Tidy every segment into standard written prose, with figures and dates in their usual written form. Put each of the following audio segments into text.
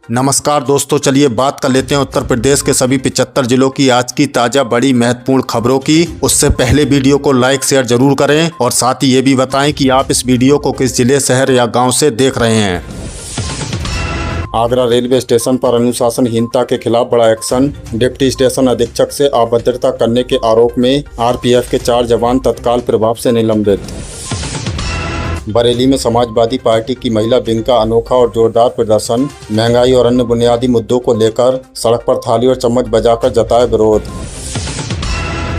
नमस्कार दोस्तों, चलिए बात कर लेते हैं उत्तर प्रदेश के सभी 75 जिलों की आज की ताज़ा बड़ी महत्वपूर्ण खबरों की। उससे पहले वीडियो को लाइक शेयर जरूर करें और साथ ही ये भी बताएं कि आप इस वीडियो को किस जिले, शहर या गांव से देख रहे हैं। आगरा रेलवे स्टेशन पर अनुशासनहीनता के खिलाफ बड़ा एक्शन। डिप्टी स्टेशन अधीक्षक से अभद्रता करने के आरोप में आरपीएफ के 4 जवान तत्काल प्रभाव से निलंबित। बरेली में समाजवादी पार्टी की महिला विंग का अनोखा और जोरदार प्रदर्शन। महंगाई और अन्य बुनियादी मुद्दों को लेकर सड़क पर थाली और चम्मच बजाकर जताया विरोध।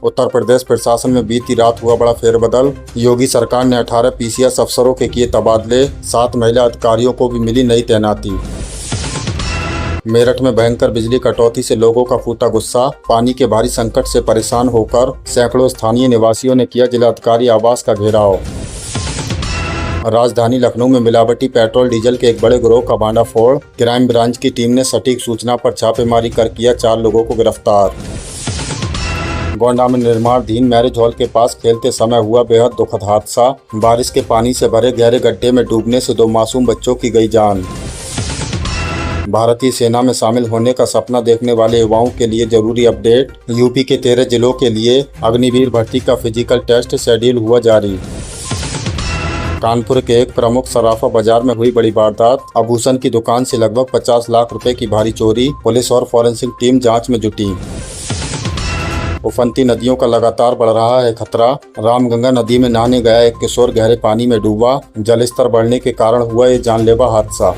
उत्तर प्रदेश प्रशासन में बीती रात हुआ बड़ा फेरबदल। योगी सरकार ने 18 पीसीएस अफसरों के किए तबादले, 7 महिला अधिकारियों को भी मिली नई तैनाती। मेरठ में भयंकर बिजली कटौती से लोगों का फूटा गुस्सा। पानी के भारी संकट से परेशान होकर सैकड़ों स्थानीय निवासियों ने किया जिलाधिकारी आवास का घेराव। राजधानी लखनऊ में मिलावटी पेट्रोल डीजल के एक बड़े गिरोह का भांडाफोड़। क्राइम ब्रांच की टीम ने सटीक सूचना पर छापेमारी कर किया 4 लोगों को गिरफ्तार। गोंडा में निर्माणाधीन मैरिज हॉल के पास खेलते समय हुआ बेहद दुखद हादसा। बारिश के पानी से भरे गहरे गड्ढे में डूबने से 2 मासूम बच्चों की गई जान। भारतीय सेना में शामिल होने का सपना देखने वाले युवाओं के लिए जरूरी अपडेट। यूपी के 13 जिलों के लिए अग्निवीर भर्ती का फिजिकल टेस्ट शेड्यूल हुआ जारी। कानपुर के एक प्रमुख सराफा बाजार में हुई बड़ी वारदात। आभूषण की दुकान से लगभग 50 लाख रुपए की भारी चोरी। पुलिस और फॉरेंसिक टीम जांच में जुटी। उफनती नदियों का लगातार बढ़ रहा है खतरा। रामगंगा नदी में नहाने गया एक किशोर गहरे पानी में डूबा। जलस्तर बढ़ने के कारण हुआ ये जानलेवा हादसा।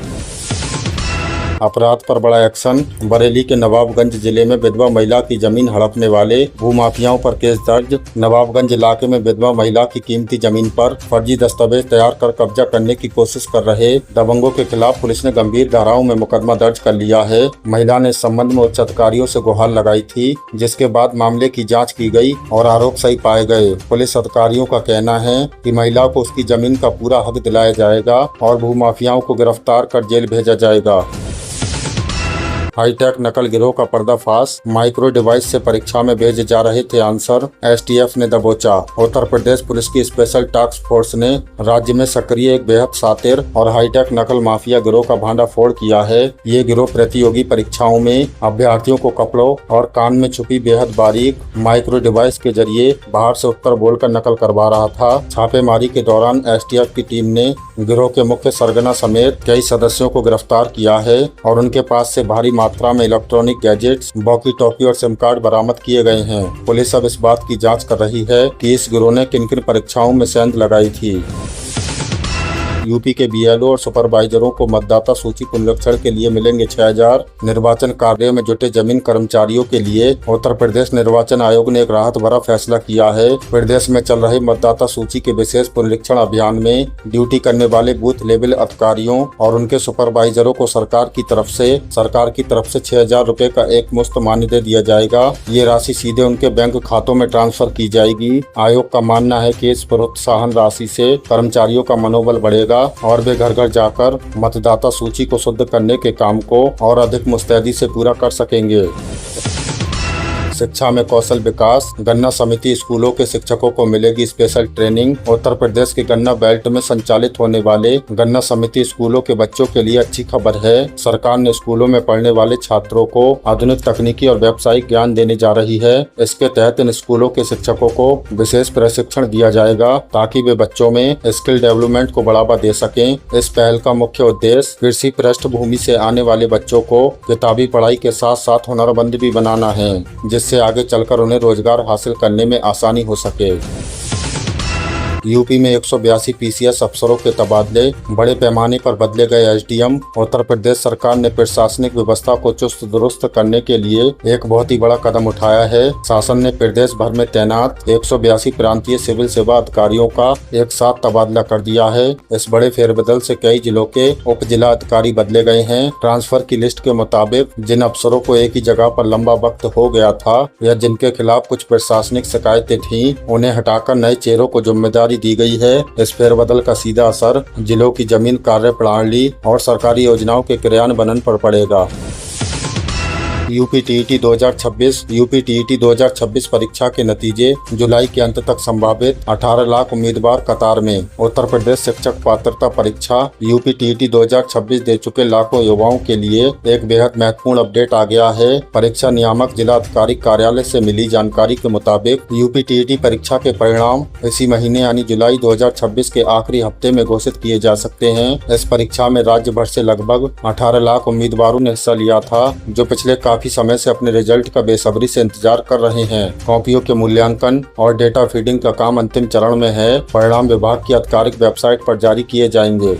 अपराध पर बड़ा एक्शन। बरेली के नवाबगंज जिले में विधवा महिला की जमीन हड़पने वाले भूमाफियाओं पर केस दर्ज। नवाबगंज इलाके में विधवा महिला की कीमती जमीन पर फर्जी दस्तावेज तैयार कर कब्जा करने की कोशिश कर रहे दबंगों के खिलाफ पुलिस ने गंभीर धाराओं में मुकदमा दर्ज कर लिया है। महिला ने इस संबंध में उच्च अधिकारियों से गुहार लगाई थी, जिसके बाद मामले की जाँच की गई और आरोप सही पाए गए। पुलिस अधिकारियों का कहना है कि महिला को उसकी जमीन का पूरा हक दिलाया जाएगा और भूमाफियाओं को गिरफ्तार कर जेल भेजा जाएगा। हाईटेक नकल गिरोह का पर्दाफाश। माइक्रो डिवाइस से परीक्षा में भेजे जा रहे थे आंसर, एसटीएफ ने दबोचा। उत्तर प्रदेश पुलिस की स्पेशल टास्क फोर्स ने राज्य में सक्रिय एक बेहद शातिर और हाईटेक नकल माफिया गिरोह का भांडाफोड़ किया है। ये गिरोह प्रतियोगी परीक्षाओं में अभ्यर्थियों को कपड़ों और कान में छुपी बेहद बारीक माइक्रो डिवाइस के जरिए बाहर से उत्तर बोलकर नकल करवा रहा था। छापेमारी के दौरान एसटीएफ की टीम ने गिरोह के मुख्य सरगना समेत कई सदस्यों को गिरफ्तार किया है और उनके पास से भारी मात्रा में इलेक्ट्रॉनिक गैजेट्स, वॉकी टॉकी और सिम कार्ड बरामद किए गए हैं। पुलिस अब इस बात की जांच कर रही है कि इस गिरोह ने किन किन परीक्षाओं में सेंध लगाई थी। यूपी के बीएलओ और सुपरवाइजरों को मतदाता सूची पुनरीक्षण के लिए मिलेंगे 6000। निर्वाचन कार्यों में जुटे जमीन कर्मचारियों के लिए उत्तर प्रदेश निर्वाचन आयोग ने एक राहत भरा फैसला किया है। प्रदेश में चल रहे मतदाता सूची के विशेष पुनरीक्षण अभियान में ड्यूटी करने वाले बूथ लेवल अधिकारियों और उनके सुपरवाइजरों को सरकार की तरफ से 6000 रुपए का एक मुश्त मानदेय दिया जाएगा। ये राशि सीधे उनके बैंक खातों में ट्रांसफर की जाएगी। आयोग का मानना है कि इस प्रोत्साहन राशि से कर्मचारियों का मनोबल बढ़ेगा और वे घर घर जाकर मतदाता सूची को शुद्ध करने के काम को और अधिक मुस्तैदी से पूरा कर सकेंगे। शिक्षा में कौशल विकास। गन्ना समिति स्कूलों के शिक्षकों को मिलेगी स्पेशल ट्रेनिंग। उत्तर प्रदेश के गन्ना बेल्ट में संचालित होने वाले गन्ना समिति स्कूलों के बच्चों के लिए अच्छी खबर है। सरकार ने स्कूलों में पढ़ने वाले छात्रों को आधुनिक तकनीकी और व्यावसायिक ज्ञान देने जा रही है। इसके तहत इन स्कूलों के शिक्षकों को विशेष प्रशिक्षण दिया जाएगा ताकि वे बच्चों में स्किल डेवलपमेंट को बढ़ावा दे सकें। इस पहल का मुख्य उद्देश्य कृषि पृष्ठभूमि से आने वाले बच्चों को किताबी पढ़ाई के साथ साथ हुनरमंद भी बनाना है, जिससे आगे चलकर उन्हें रोजगार हासिल करने में आसानी हो सके। यूपी में 182 पीसीएस अफसरों के तबादले। बड़े पैमाने पर बदले गए एसडीएम। उत्तर प्रदेश सरकार ने प्रशासनिक व्यवस्था को चुस्त दुरुस्त करने के लिए एक बहुत ही बड़ा कदम उठाया है। शासन ने प्रदेश भर में तैनात 182 प्रांतीय सिविल सेवा अधिकारियों का एक साथ तबादला कर दिया है। इस बड़े फेरबदल से कई जिलों के उप जिला अधिकारी बदले गए हैं। ट्रांसफर की लिस्ट के मुताबिक जिन अफसरों को एक ही जगह पर लंबा वक्त हो गया था या जिनके खिलाफ कुछ प्रशासनिक शिकायतें थीं, उन्हें हटाकर नए चेहरों को जिम्मेदारी दी गई है। इस फेरबदल का सीधा असर जिलों की जमीन कार्य प्रणाली और सरकारी योजनाओं के क्रियान्वयन पर पड़ेगा। यूपीटीईटी 2026 परीक्षा के नतीजे जुलाई के अंत तक संभावित। 18 लाख उम्मीदवार कतार में। उत्तर प्रदेश शिक्षक पात्रता परीक्षा यूपीटीईटी 2026 दे चुके लाखों युवाओं के लिए एक बेहद महत्वपूर्ण अपडेट आ गया है। परीक्षा नियामक जिला अधिकारी कार्यालय से मिली जानकारी के मुताबिक यूपीटीईटी परीक्षा के परिणाम इसी महीने यानी जुलाई 2026 के आखिरी हफ्ते में घोषित किए जा सकते हैं। इस परीक्षा में राज्य भर से लगभग 18 लाख उम्मीदवारों ने हिस्सा लिया था, जो पिछले काफी समय से अपने रिजल्ट का बेसब्री से इंतजार कर रहे हैं। कॉपियों के मूल्यांकन और डेटा फीडिंग का काम अंतिम चरण में है। परिणाम विभाग की आधिकारिक वेबसाइट पर जारी किए जाएंगे।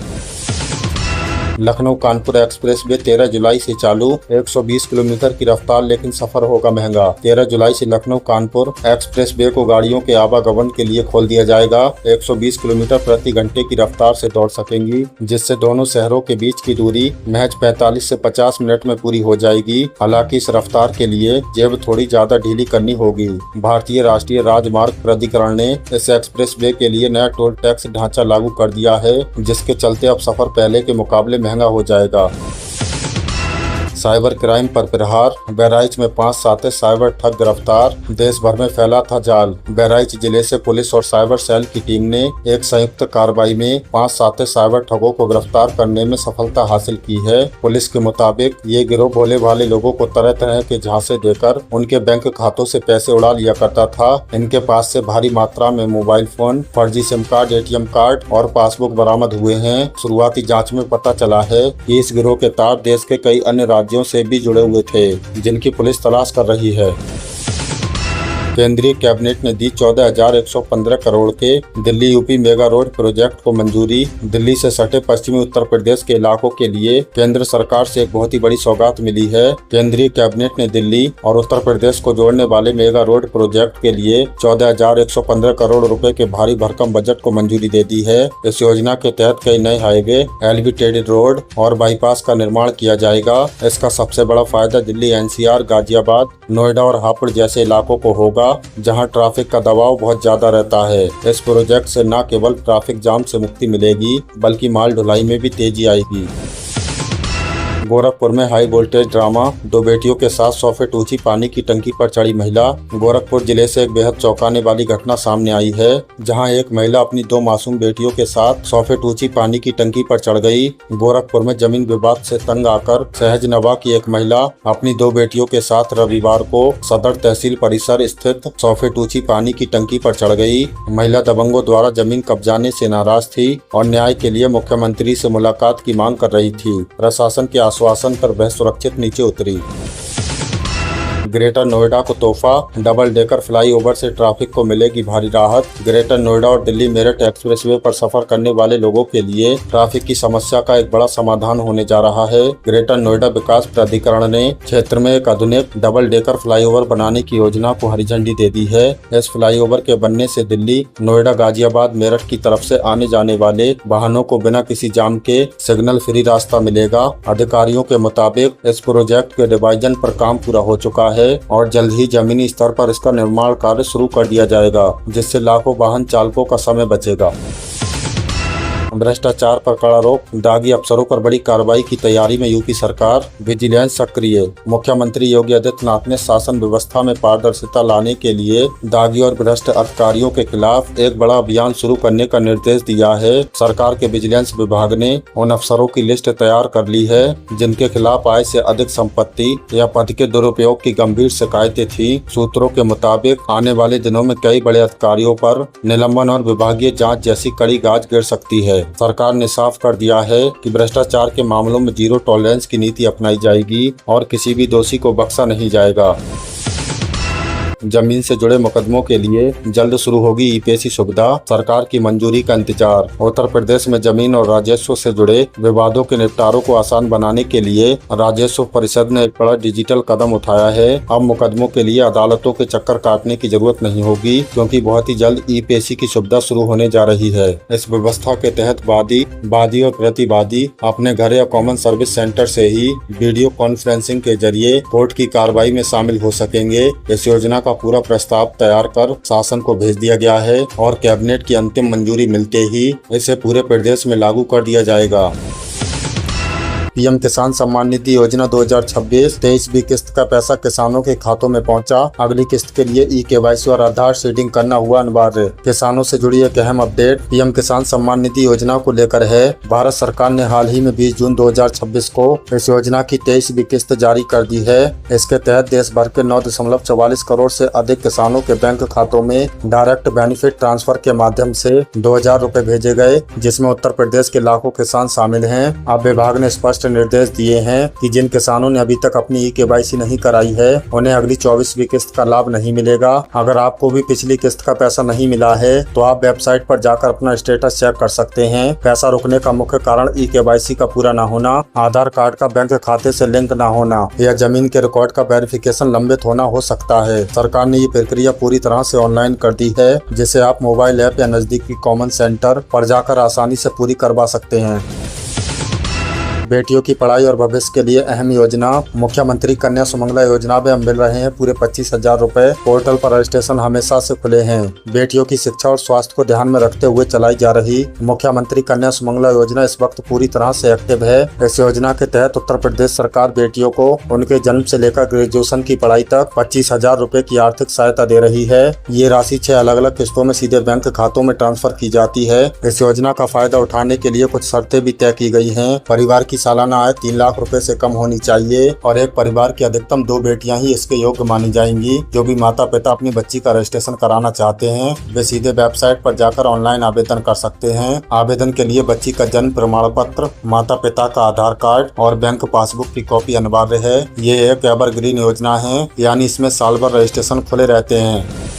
लखनऊ कानपुर एक्सप्रेसवे 13 जुलाई से चालू। 120 किलोमीटर की रफ्तार, लेकिन सफर होगा महंगा। 13 जुलाई से लखनऊ कानपुर एक्सप्रेसवे को गाड़ियों के आवागमन के लिए खोल दिया जाएगा। 120 किलोमीटर प्रति घंटे की रफ्तार से दौड़ सकेंगी, जिससे दोनों शहरों के बीच की दूरी महज 45 से 50 मिनट में पूरी हो जाएगी। हालांकि इस रफ्तार के लिए जेब थोड़ी ज्यादा ढीली करनी होगी। भारतीय राष्ट्रीय राजमार्ग प्राधिकरण ने इस एक्सप्रेसवे के लिए नया टोल टैक्स ढांचा लागू कर दिया है, जिसके चलते अब सफर पहले के मुकाबले महंगा हो जाएगा। साइबर क्राइम पर प्रहार। बहराइच में 5 साथी साइबर ठग गिरफ्तार। देश भर में फैला था जाल। बहराइच जिले से पुलिस और साइबर सेल की टीम ने एक संयुक्त कार्रवाई में 5 साथी साइबर ठगों को गिरफ्तार करने में सफलता हासिल की है। पुलिस के मुताबिक ये गिरोह भोले भाले लोगों को तरह तरह के झांसे देकर उनके बैंक खातों से पैसे उड़ा लिया करता था। इनके पास से भारी मात्रा में मोबाइल फोन, फर्जी सिम कार्ड, ATM कार्ड और पासबुक बरामद हुए हैं। शुरुआती जाँच में पता चला है कि इस गिरोह के तार देश के कई अन्य राज्यों से भी जुड़े हुए थे, जिनकी पुलिस तलाश कर रही है। केंद्रीय कैबिनेट ने दी 14,115 करोड़ के Delhi UP mega road project को मंजूरी। दिल्ली से सटे पश्चिमी उत्तर प्रदेश के इलाकों के लिए केंद्र सरकार से एक बहुत ही बड़ी सौगात मिली है। केंद्रीय कैबिनेट ने दिल्ली और उत्तर प्रदेश को जोड़ने वाले मेगा रोड प्रोजेक्ट के लिए 14,115 करोड़ रुपए के भारी भरकम बजट को मंजूरी दे दी है। इस योजना के तहत कई नए हाईवे, एलिवेटेड रोड और बाईपास का निर्माण किया जाएगा। इसका सबसे बड़ा फायदा दिल्ली NCR, गाजियाबाद, नोएडा और हापुड़ जैसे इलाकों को होगा, जहां ट्रैफिक का दबाव बहुत ज्यादा रहता है। इस प्रोजेक्ट से न केवल ट्रैफिक जाम से मुक्ति मिलेगी, बल्कि माल ढुलाई में भी तेजी आएगी। गोरखपुर में हाई वोल्टेज ड्रामा। 2 बेटियों के साथ 100 फीट ऊंची पानी की टंकी पर चढ़ी महिला। गोरखपुर जिले से एक बेहद चौंकाने वाली घटना सामने आई है, जहां एक महिला अपनी 2 मासूम बेटियों के साथ 100 फीट ऊंची पानी की टंकी पर चढ़ गई। गोरखपुर में जमीन विवाद से तंग आकर सहज नवा की एक महिला अपनी 2 बेटियों के साथ रविवार को सदर तहसील परिसर स्थित 100 फीट ऊंची पानी की टंकी पर चढ़ गई। महिला दबंगों द्वारा जमीन कब्जाने से नाराज थी और न्याय के लिए मुख्यमंत्री से मुलाकात की मांग कर रही थी। प्रशासन के आश्वासन पर वह सुरक्षित नीचे उतरी। ग्रेटर नोएडा को तोहफा। डबल डेकर फ्लाईओवर से ट्रैफिक को मिलेगी भारी राहत। ग्रेटर नोएडा और दिल्ली मेरठ एक्सप्रेसवे पर सफर करने वाले लोगों के लिए ट्रैफिक की समस्या का एक बड़ा समाधान होने जा रहा है। ग्रेटर नोएडा विकास प्राधिकरण ने क्षेत्र में एक आधुनिक डबल डेकर फ्लाईओवर बनाने की योजना को हरी झंडी दे दी है। इस फ्लाईओवर के बनने से दिल्ली, नोएडा, गाजियाबाद, मेरठ की तरफ से आने जाने वाले वाहनों को बिना किसी जाम के सिग्नल फ्री रास्ता मिलेगा। अधिकारियों के मुताबिक इस प्रोजेक्ट के डिवाइजन पर काम पूरा हो चुका है और जल्द ही जमीनी स्तर पर इसका निर्माण कार्य शुरू कर दिया जाएगा, जिससे लाखों वाहन चालकों का समय बचेगा। भ्रष्टाचार पर कड़ा रोक। दागी अफसरों पर बड़ी कार्रवाई की तैयारी में यूपी सरकार। विजिलेंस सक्रिय। मुख्यमंत्री योगी आदित्यनाथ ने शासन व्यवस्था में पारदर्शिता लाने के लिए दागी और भ्रष्ट अधिकारियों के खिलाफ एक बड़ा अभियान शुरू करने का निर्देश दिया है। सरकार के विजिलेंस विभाग ने उन अफसरों की लिस्ट तैयार कर ली है जिनके खिलाफ आय से अधिक संपत्ति या पद के दुरुपयोग की गंभीर शिकायतें थी। सूत्रों के मुताबिक आने वाले दिनों में कई बड़े अधिकारियों पर निलंबन और विभागीय जाँच जैसी कड़ी गाज गिर सकती है। सरकार ने साफ कर दिया है कि भ्रष्टाचार के मामलों में जीरो टॉलरेंस की नीति अपनाई जाएगी और किसी भी दोषी को बख्शा नहीं जाएगा। जमीन से जुड़े मुकदमों के लिए जल्द शुरू होगी ईपीएसी सुविधा। सरकार की मंजूरी का इंतजार। उत्तर प्रदेश में जमीन और राजस्व से जुड़े विवादों के निपटारों को आसान बनाने के लिए राजस्व परिषद ने एक बड़ा डिजिटल कदम उठाया है। अब मुकदमों के लिए अदालतों के चक्कर काटने की जरूरत नहीं होगी, क्योंकि बहुत ही जल्द ईपीएसी की सुविधा शुरू होने जा रही है। इस व्यवस्था के तहत वादी और प्रतिवादी अपने घर या कॉमन सर्विस सेंटर से ही वीडियो कॉन्फ्रेंसिंग के जरिए कोर्ट की कार्रवाई में शामिल हो सकेंगे। इस योजना का पूरा प्रस्ताव तैयार कर शासन को भेज दिया गया है और कैबिनेट की अंतिम मंजूरी मिलते ही इसे पूरे प्रदेश में लागू कर दिया जाएगा। पीएम किसान सम्मान निधि योजना 2026 23वीं किस्त का पैसा किसानों के खातों में पहुंचा। अगली किस्त के लिए ई-केवाईसी और आधार सीडिंग करना हुआ अनिवार्य। किसानों से जुड़ी एक अहम अपडेट पीएम किसान सम्मान निधि योजना को लेकर है। भारत सरकार ने हाल ही में 20 जून 2026 को इस योजना की 23वीं किस्त जारी कर दी है। इसके तहत देश भर के 9.44 करोड़ से अधिक किसानों के बैंक खातों में डायरेक्ट बेनिफिट ट्रांसफर के माध्यम से 2000 रुपए भेजे गए, जिसमें उत्तर प्रदेश के लाखों किसान शामिल हैं। अब विभाग ने स्पष्ट निर्देश दिए हैं कि जिन किसानों ने अभी तक अपनी ई-केवाईसी नहीं कराई है उन्हें अगली 24वीं किस्त का लाभ नहीं मिलेगा। अगर आपको भी पिछली किस्त का पैसा नहीं मिला है तो आप वेबसाइट पर जाकर अपना स्टेटस चेक कर सकते हैं। पैसा रुकने का मुख्य कारण ई-केवाईसी का पूरा न होना, आधार कार्ड का बैंक खाते से लिंक न होना या जमीन के रिकॉर्ड का वेरिफिकेशन लंबित होना हो सकता है। सरकार ने ये प्रक्रिया पूरी तरह से ऑनलाइन कर दी है, जिसे आप मोबाइल ऐप या नजदीकी कॉमन सेंटर पर जाकर आसानी से पूरी करवा सकते हैं। बेटियों की पढ़ाई और भविष्य के लिए अहम योजना मुख्यमंत्री कन्या सुमंगला योजना में मिल रहे हैं पूरे 25,000 रुपए। पोर्टल पर रजिस्ट्रेशन हमेशा से खुले हैं। बेटियों की शिक्षा और स्वास्थ्य को ध्यान में रखते हुए चलाई जा रही मुख्यमंत्री कन्या सुमंगला योजना इस वक्त पूरी तरह से एक्टिव है। इस योजना के तहत उत्तर प्रदेश सरकार बेटियों को उनके जन्म से लेकर ग्रेजुएशन की पढ़ाई तक 25,000 रुपए की आर्थिक सहायता दे रही है। ये राशि 6 अलग अलग किस्तों में सीधे बैंक खातों में ट्रांसफर की जाती है। इस योजना का फायदा उठाने के लिए कुछ शर्तें भी तय की गई है। परिवार की सालाना आय 3 लाख रुपए से कम होनी चाहिए और एक परिवार की अधिकतम 2 बेटियां ही इसके योग्य मानी जाएंगी। जो भी माता पिता अपनी बच्ची का रजिस्ट्रेशन कराना चाहते हैं वे सीधे वेबसाइट पर जाकर ऑनलाइन आवेदन कर सकते हैं। आवेदन के लिए बच्ची का जन्म प्रमाण पत्र, माता पिता का आधार कार्ड और बैंक पासबुक की कॉपी अनिवार्य है। ये एक एवरग्रीन योजना है, यानी इसमें साल भर रजिस्ट्रेशन खुले रहते हैं।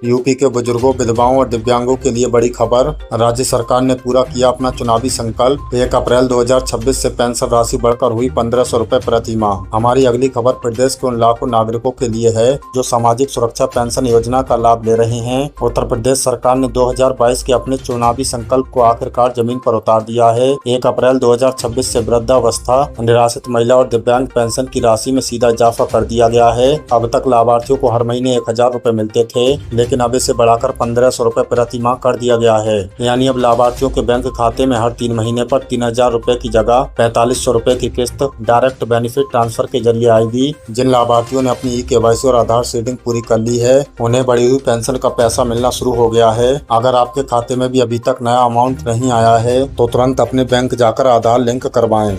यूपी के बुजुर्गों, विधवाओं और दिव्यांगों के लिए बड़ी खबर। राज्य सरकार ने पूरा किया अपना चुनावी संकल्प। 1 अप्रैल 2026 से पेंशन राशि बढ़कर हुई 1500 रुपए प्रति माह। हमारी अगली खबर प्रदेश के उन लाखों नागरिकों के लिए है जो सामाजिक सुरक्षा पेंशन योजना का लाभ ले रहे हैं। उत्तर प्रदेश सरकार ने 2022 के अपने चुनावी संकल्प को आखिरकार जमीन पर उतार दिया है। 1 अप्रैल 2026 से वृद्धावस्था, निराश्रित महिला और दिव्यांग पेंशन की राशि में सीधा इजाफा कर दिया गया है। अब तक लाभार्थियों को हर महीने 1000 रुपए मिलते थे, लेकिन अब इसे बढ़ाकर 1500 रुपए प्रति माह कर दिया गया है। यानी अब लाभार्थियों के बैंक खाते में हर 3 महीने पर 3000 रुपए की जगह 4500 रुपए की किस्त डायरेक्ट बेनिफिट ट्रांसफर के जरिए आएगी। जिन लाभार्थियों ने अपनी ई-केवाईसी और आधार सीडिंग पूरी कर ली है उन्हें बढ़ी हुई पेंशन का पैसा मिलना शुरू हो गया है। अगर आपके खाते में भी अभी तक नया अमाउंट नहीं आया है तो तुरंत अपने बैंक जाकर आधार लिंक करवाएं।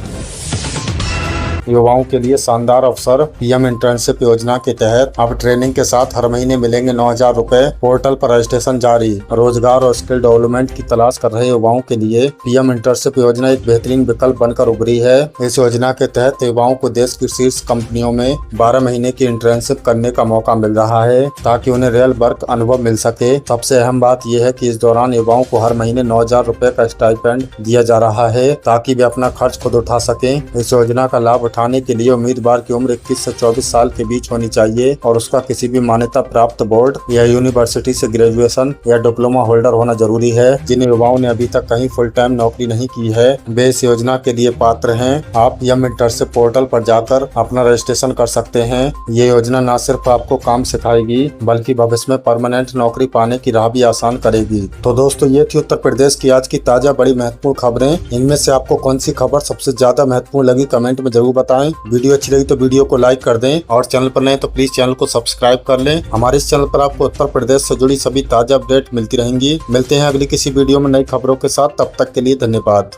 युवाओं के लिए शानदार अवसर। पीएम इंटर्नशिप योजना के तहत अब ट्रेनिंग के साथ हर महीने मिलेंगे 9000 रुपए। पोर्टल पर रजिस्ट्रेशन जारी। रोजगार और स्किल डेवलपमेंट की तलाश कर रहे युवाओं के लिए पीएम इंटर्नशिप योजना एक बेहतरीन विकल्प बनकर उभरी है। इस योजना के तहत युवाओं को देश की शीर्ष कंपनियों में 12 महीने की इंटर्नशिप करने का मौका मिल रहा है ताकि उन्हें रियल वर्क अनुभव मिल सके। सबसे अहम बात यह है कि इस दौरान युवाओं को हर महीने 9000 रुपए का स्टाइपेंड दिया जा रहा है ताकि वे अपना खर्च खुद उठा सकें। इस योजना का लाभ उठाने के लिए उम्मीदवार की उम्र 21 से 24 साल के बीच होनी चाहिए और उसका किसी भी मान्यता प्राप्त बोर्ड या यूनिवर्सिटी से ग्रेजुएशन या डिप्लोमा होल्डर होना जरूरी है। जिन युवाओं ने अभी तक कहीं फुल टाइम नौकरी नहीं की है वे इस योजना के लिए पात्र हैं। आप पीएम इंटर्नशिप पोर्टल पर जाकर अपना रजिस्ट्रेशन कर सकते हैं। ये योजना न सिर्फ आपको काम सिखाएगी बल्कि भविष्य में परमानेंट नौकरी पाने की राह भी आसान करेगी। तो दोस्तों, ये थी उत्तर प्रदेश की आज की ताजा बड़ी महत्वपूर्ण खबरें। इनमें से आपको कौन सी खबर सबसे ज्यादा महत्वपूर्ण लगी कमेंट में जरूर बताएं। वीडियो अच्छी लगी तो वीडियो को लाइक कर दें और चैनल पर नए तो प्लीज चैनल को सब्सक्राइब कर लें। हमारे इस चैनल पर आपको उत्तर प्रदेश से जुड़ी सभी ताजा अपडेट मिलती रहेंगी। मिलते हैं अगली किसी वीडियो में नई खबरों के साथ। तब तक के लिए धन्यवाद।